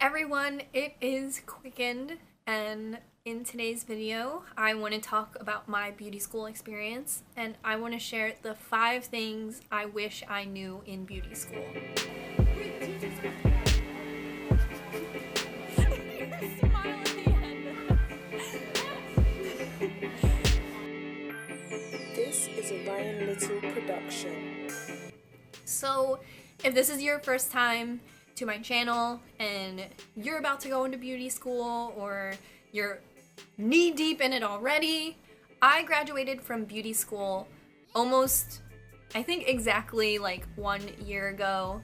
everyone, it is Quickened, and in today's video I want to talk about my beauty school experience, and I want to share the 5 things I wish I knew in beauty school. This is a Ryan Little production. So if this is your first time to my channel and you're about to go into beauty school or you're knee deep in it already, I graduated from beauty school almost, I think exactly like 1 year ago.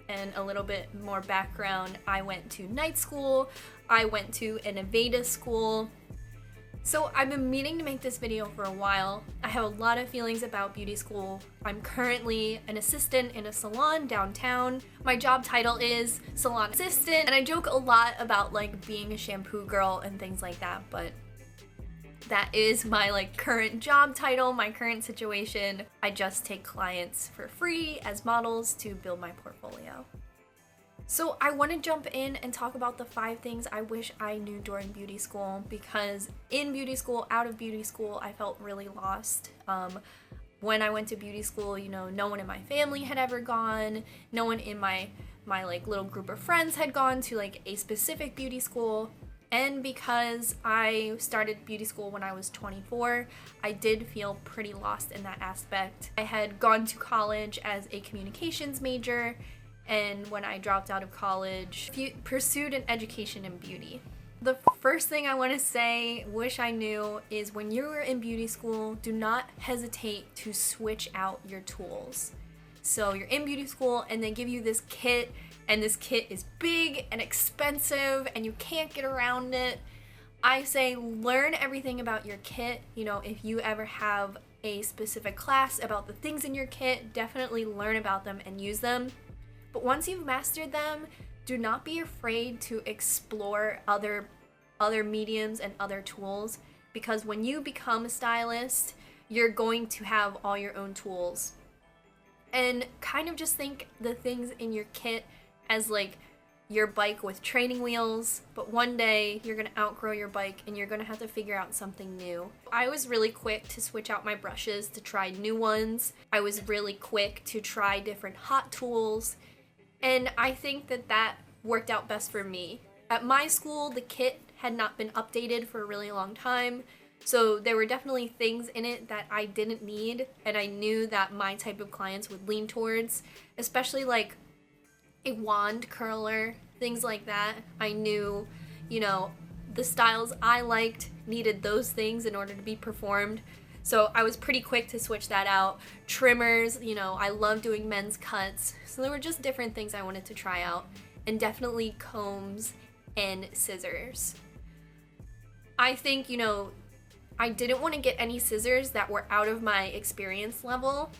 And a little bit more background, I went to night school, I went to an Aveda school. So I've been meaning to make this video for a while. I have a lot of feelings about beauty school. I'm currently an assistant in a salon downtown. My job title is salon assistant, and I joke a lot about like being a shampoo girl and things like that, but that is my current job title, my current situation. I just take clients for free as models to build my portfolio. So I want to jump in and talk about the 5 things I wish I knew during beauty school, because in beauty school, out of beauty school, I felt really lost. When I went to beauty school, no one in my family had ever gone, no one in my little group of friends had gone to a specific beauty school. And because I started beauty school when I was 24, I did feel pretty lost in that aspect. I had gone to college as a communications major, and when I dropped out of college, pursued an education in beauty. The first thing I want to say, wish I knew, is when you're in beauty school, do not hesitate to switch out your tools. So you're in beauty school and they give you this kit, and this kit is big and expensive and you can't get around it. I say learn everything about your kit. If you ever have a specific class about the things in your kit, definitely learn about them and use them. But once you've mastered them, do not be afraid to explore other mediums and other tools, because when you become a stylist, you're going to have all your own tools. And kind of just think the things in your kit as your bike with training wheels, but one day you're gonna outgrow your bike and you're gonna have to figure out something new. I was really quick to switch out my brushes to try new ones. I was really quick to try different hot tools. And I think that worked out best for me. At my school, the kit had not been updated for a really long time, so there were definitely things in it that I didn't need, and I knew that my type of clients would lean towards, especially a wand curler, things like that. I knew, the styles I liked needed those things in order to be performed. So I was pretty quick to switch that out. Trimmers, I love doing men's cuts. So there were just different things I wanted to try out. And definitely combs and scissors. I think, I didn't want to get any scissors that were out of my experience level.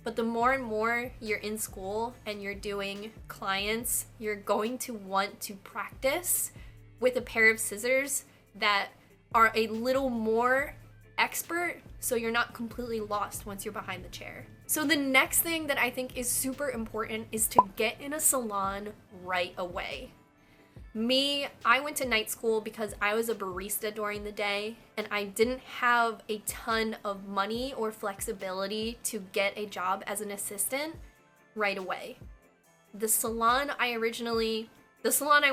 But the more and more you're in school and you're doing clients, you're going to want to practice with a pair of scissors that are a little more expert, so you're not completely lost once you're behind the chair. So the next thing that I think is super important is to get in a salon right away. I went to night school because I was a barista during the day and I didn't have a ton of money or flexibility to get a job as an assistant right away. The salon I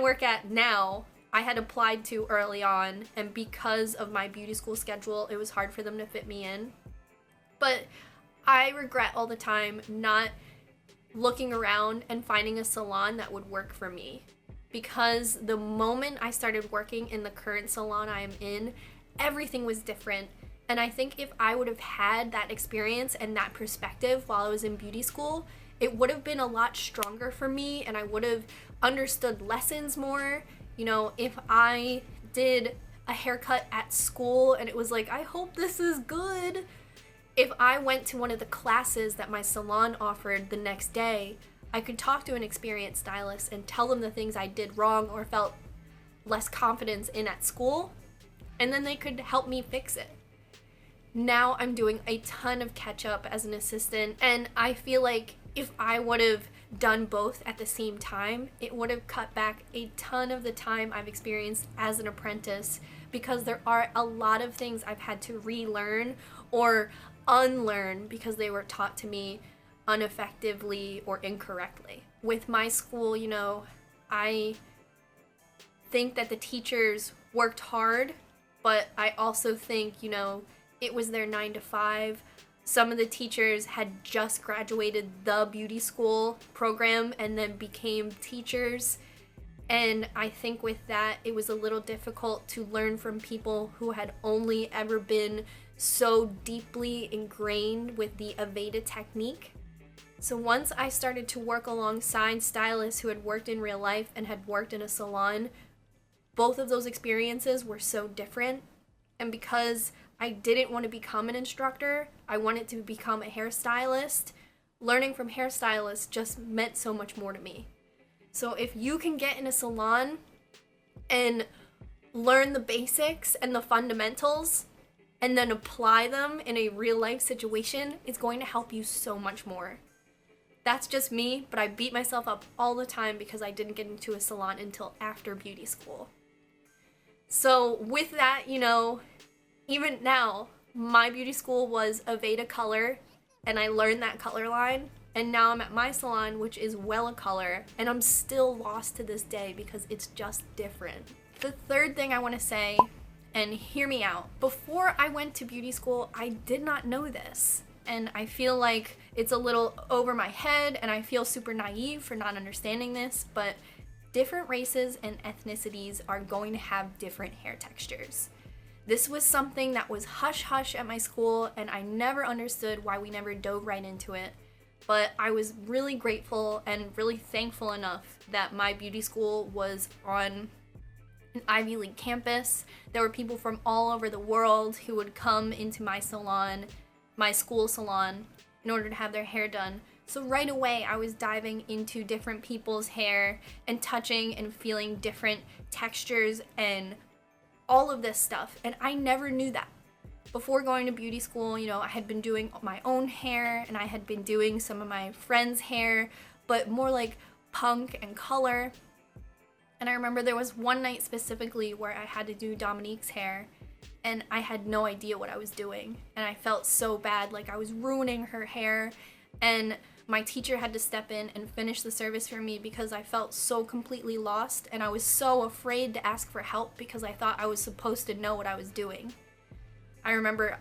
work at now, I had applied to early on, and because of my beauty school schedule, it was hard for them to fit me in. But I regret all the time not looking around and finding a salon that would work for me. Because the moment I started working in the current salon I am in, everything was different. And I think if I would have had that experience and that perspective while I was in beauty school, it would have been a lot stronger for me, and I would have understood lessons more. If I did a haircut at school and it was I hope this is good. If I went to one of the classes that my salon offered the next day, I could talk to an experienced stylist and tell them the things I did wrong or felt less confidence in at school, and then they could help me fix it. Now I'm doing a ton of catch up as an assistant, and I feel like if I would have done both at the same time, it would have cut back a ton of the time I've experienced as an apprentice, because there are a lot of things I've had to relearn or unlearn because they were taught to me ineffectively or incorrectly. With my school, I think that the teachers worked hard, but I also think, it was their 9 to 5. Some of the teachers had just graduated the beauty school program and then became teachers. And I think with that, it was a little difficult to learn from people who had only ever been so deeply ingrained with the Aveda technique. So once I started to work alongside stylists who had worked in real life and had worked in a salon, both of those experiences were so different. And because I didn't want to become an instructor, I wanted to become a hairstylist, learning from hairstylists just meant so much more to me. So if you can get in a salon and learn the basics and the fundamentals and then apply them in a real life situation, it's going to help you so much more. That's just me, but I beat myself up all the time because I didn't get into a salon until after beauty school. So with that, even now, my beauty school was Aveda color, and I learned that color line, and now I'm at my salon, which is Wella color, and I'm still lost to this day because it's just different. The third thing I want to say, and hear me out, before I went to beauty school, I did not know this, and I feel like it's a little over my head, and I feel super naive for not understanding this, but different races and ethnicities are going to have different hair textures. This was something that was hush-hush at my school, and I never understood why we never dove right into it. But I was really grateful and really thankful enough that my beauty school was on an Ivy League campus. There were people from all over the world who would come into my salon, my school salon, in order to have their hair done. So right away, I was diving into different people's hair and touching and feeling different textures and all of this stuff, and I never knew that. Before going to beauty school, I had been doing my own hair, and I had been doing some of my friends' hair, but more like punk and color. And I remember there was one night specifically where I had to do Dominique's hair, and I had no idea what I was doing, and I felt so bad, like I was ruining her hair, and my teacher had to step in and finish the service for me because I felt so completely lost, and I was so afraid to ask for help because I thought I was supposed to know what I was doing. I remember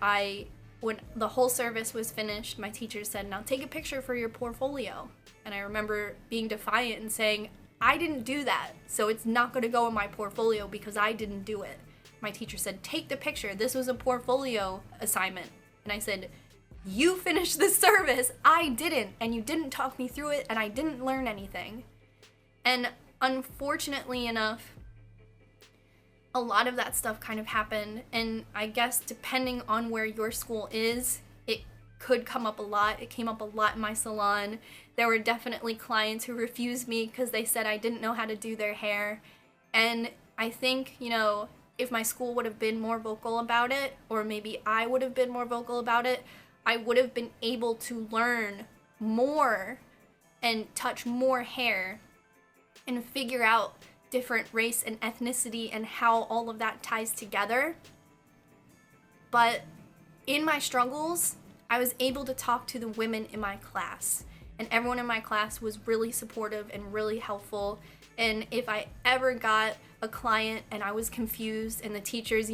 when the whole service was finished, my teacher said, "Now take a picture for your portfolio." And I remember being defiant and saying, "I didn't do that, so it's not going to go in my portfolio because I didn't do it." My teacher said, "Take the picture. This was a portfolio assignment." And I said, "You finished the service, I didn't, and you didn't talk me through it, and I didn't learn anything." And unfortunately enough, a lot of that stuff kind of happened, and I guess depending on where your school is, it could come up a lot. It came up a lot in my salon. There were definitely clients who refused me because they said I didn't know how to do their hair. And I think, if my school would have been more vocal about it, or maybe I would have been more vocal about it, I would have been able to learn more and touch more hair and figure out different race and ethnicity and how all of that ties together. But in my struggles, I was able to talk to the women in my class, and everyone in my class was really supportive and really helpful. And if I ever got a client and I was confused and the teachers,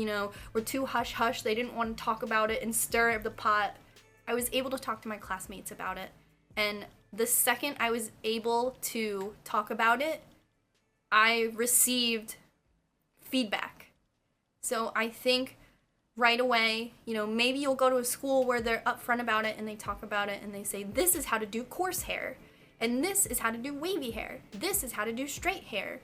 were too hush-hush, they didn't want to talk about it and stir up the pot, I was able to talk to my classmates about it. And the second I was able to talk about it, I received feedback. So I think right away, maybe you'll go to a school where they're upfront about it and they talk about it and they say, this is how to do coarse hair, and this is how to do wavy hair, this is how to do straight hair.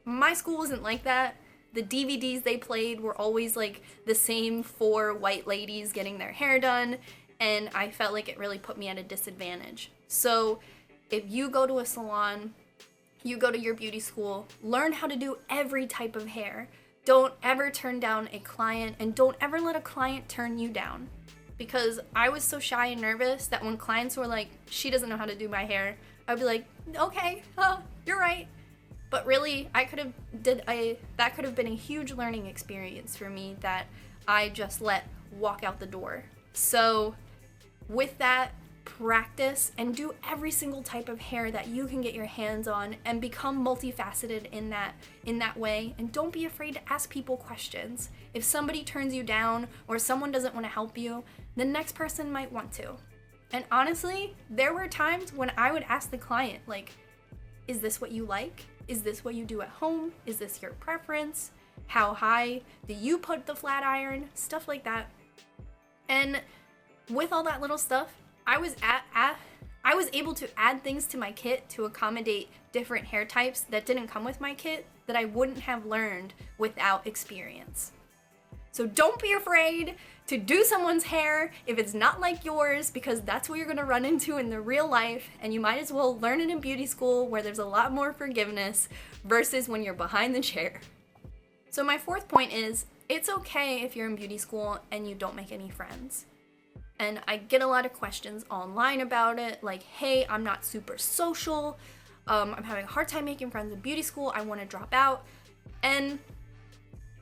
My school wasn't like that. The DVDs they played were always like the same 4 white ladies getting their hair done, and I felt like it really put me at a disadvantage. So if you go to a salon, you go to your beauty school, learn how to do every type of hair. Don't ever turn down a client, and don't ever let a client turn you down. Because I was so shy and nervous that when clients were like, "She doesn't know how to do my hair," I'd be like, okay, you're right. But really, that could have been a huge learning experience for me that I just let walk out the door. So with that, practice and do every single type of hair that you can get your hands on and become multifaceted in that way. And don't be afraid to ask people questions. If somebody turns you down or someone doesn't want to help you, the next person might want to. And honestly, there were times when I would ask the client, like, is this what you like? Is this what you do at home? Is this your preference? How high do you put the flat iron? Stuff like that. And with all that little stuff, I was able to add things to my kit to accommodate different hair types that didn't come with my kit that I wouldn't have learned without experience. So don't be afraid to do someone's hair if it's not like yours, because that's what you're gonna run into in the real life, and you might as well learn it in beauty school where there's a lot more forgiveness versus when you're behind the chair. So my fourth point is, it's okay if you're in beauty school and you don't make any friends. And I get a lot of questions online about it, like, hey, I'm not super social, I'm having a hard time making friends in beauty school, I want to drop out. And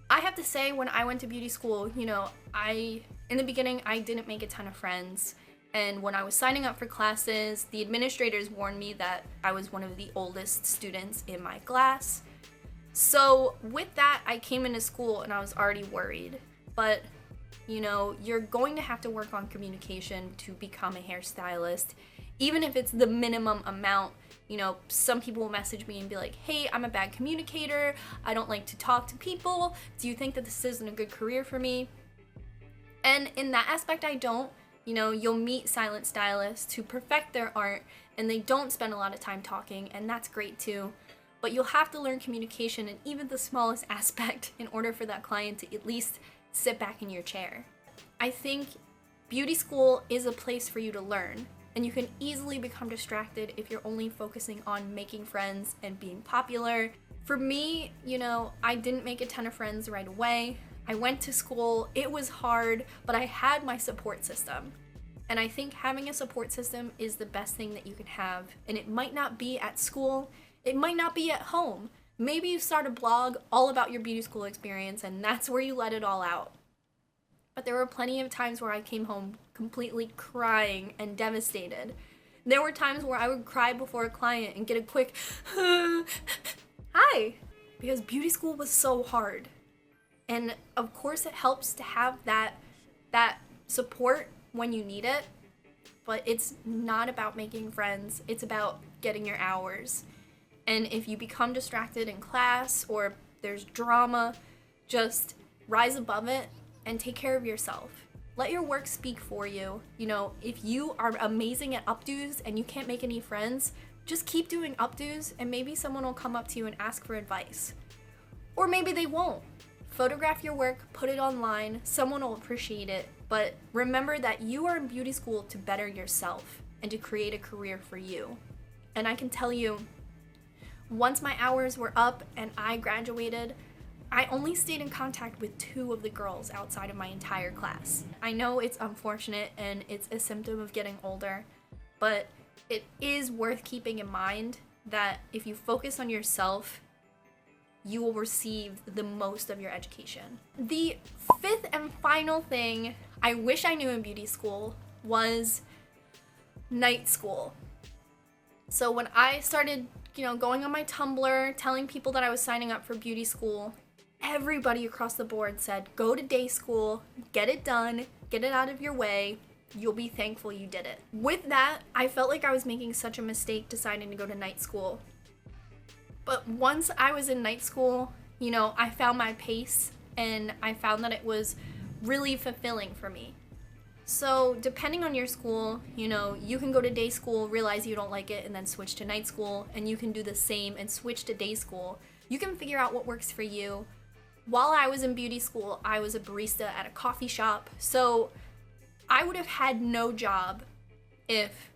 I have to say, when I went to beauty school, in the beginning, I didn't make a ton of friends. And when I was signing up for classes, the administrators warned me that I was one of the oldest students in my class. So with that, I came into school and I was already worried. But you're going to have to work on communication to become a hairstylist, even if it's the minimum amount. Some people will message me and be like, hey, I'm a bad communicator, I don't like to talk to people, do you think that this isn't a good career for me? And in that aspect, I don't. You'll meet silent stylists who perfect their art and they don't spend a lot of time talking, and that's great too. But you'll have to learn communication in even the smallest aspect in order for that client to at least sit back in your chair. I think beauty school is a place for you to learn, and you can easily become distracted if you're only focusing on making friends and being popular. For me, I didn't make a ton of friends right away. I went to school, it was hard, but I had my support system. And I think having a support system is the best thing that you can have. And it might not be at school, it might not be at home. Maybe you start a blog all about your beauty school experience and that's where you let it all out. But there were plenty of times where I came home completely crying and devastated. There were times where I would cry before a client and get a quick hi, because beauty school was so hard. And of course it helps to have that support when you need it, but it's not about making friends, it's about getting your hours. And if you become distracted in class or there's drama, just rise above it and take care of yourself. Let your work speak for you. If you are amazing at updos and you can't make any friends, just keep doing updos and maybe someone will come up to you and ask for advice. Or maybe they won't. Photograph your work, put it online, someone will appreciate it, but remember that you are in beauty school to better yourself and to create a career for you. And I can tell you, once my hours were up and I graduated, I only stayed in contact with 2 of the girls outside of my entire class. I know it's unfortunate and it's a symptom of getting older, but it is worth keeping in mind that if you focus on yourself, you will receive the most of your education. The 5th and final thing I wish I knew in beauty school was night school. So when I started going on my Tumblr, telling people that I was signing up for beauty school, everybody across the board said, go to day school, get it done, get it out of your way, you'll be thankful you did it. With that, I felt like I was making such a mistake deciding to go to night school. But once I was in night school, I found my pace and I found that it was really fulfilling for me. So depending on your school, you can go to day school, realize you don't like it, and then switch to night school, and you can do the same and switch to day school. You can figure out what works for you. While I was in beauty school, I was a barista at a coffee shop, so I would have had no job if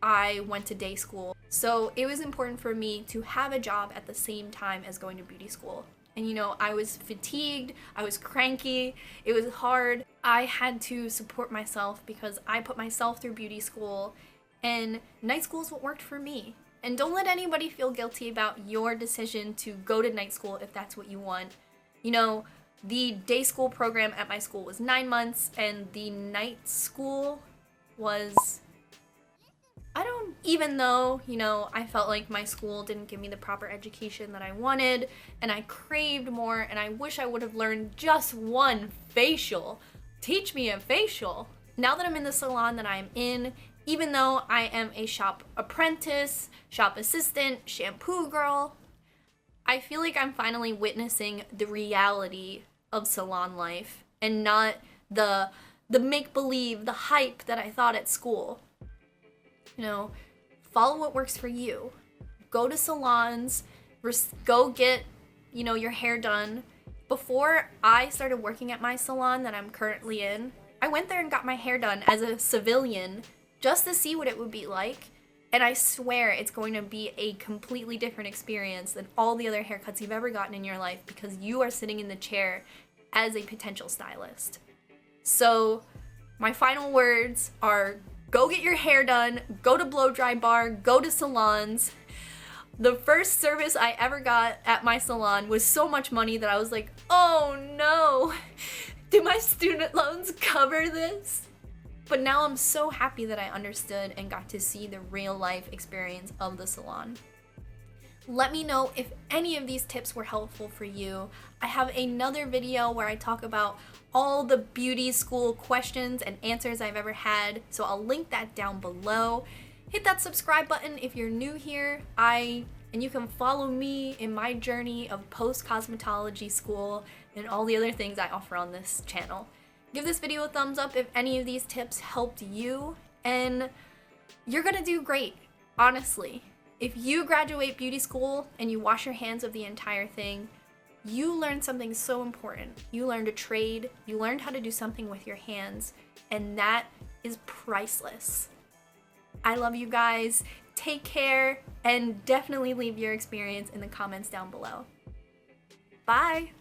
I went to day school. So it was important for me to have a job at the same time as going to beauty school. And I was fatigued, I was cranky, it was hard. I had to support myself because I put myself through beauty school And night school is what worked for me. And don't let anybody feel guilty about your decision to go to night school if that's what you want. You know, the day school program at my school was 9 months, and the night school was, even though, you know, I felt like my school didn't give me the proper education that I wanted, and I craved more, and I wish I would have learned just one facial. Teach me a facial. Now that I'm in the salon that I'm in, even though I am a shop apprentice, shop assistant, shampoo girl, I feel like I'm finally witnessing the reality of salon life and not the make-believe, the hype that I thought at school. You know, follow what works for you. Go to salons, go get, you know, your hair done. Before I started working at my salon that I'm currently in, I went there and got my hair done as a civilian just to see what it would be like. And I swear it's going to be a completely different experience than all the other haircuts you've ever gotten in your life because you are sitting in the chair as a potential stylist. So my final words are go get your hair done, go to blow dry bar, go to salons. The first service I ever got at my salon was so much money that I was like, oh no, do my student loans cover this? But now I'm so happy that I understood and got to see the real life experience of the salon. Let me know if any of these tips were helpful for you. I have another video where I talk about all the beauty school questions and answers I've ever had, so I'll link that down below. Hit that subscribe button if you're new here. And you can follow me in my journey of post-cosmetology school and all the other things I offer on this channel. Give this video a thumbs up if any of these tips helped you, and you're gonna do great, honestly. If you graduate beauty school and you wash your hands of the entire thing, you learned something so important. You learned a trade, you learned how to do something with your hands, and that is priceless. I love you guys, take care, and definitely leave your experience in the comments down below. Bye!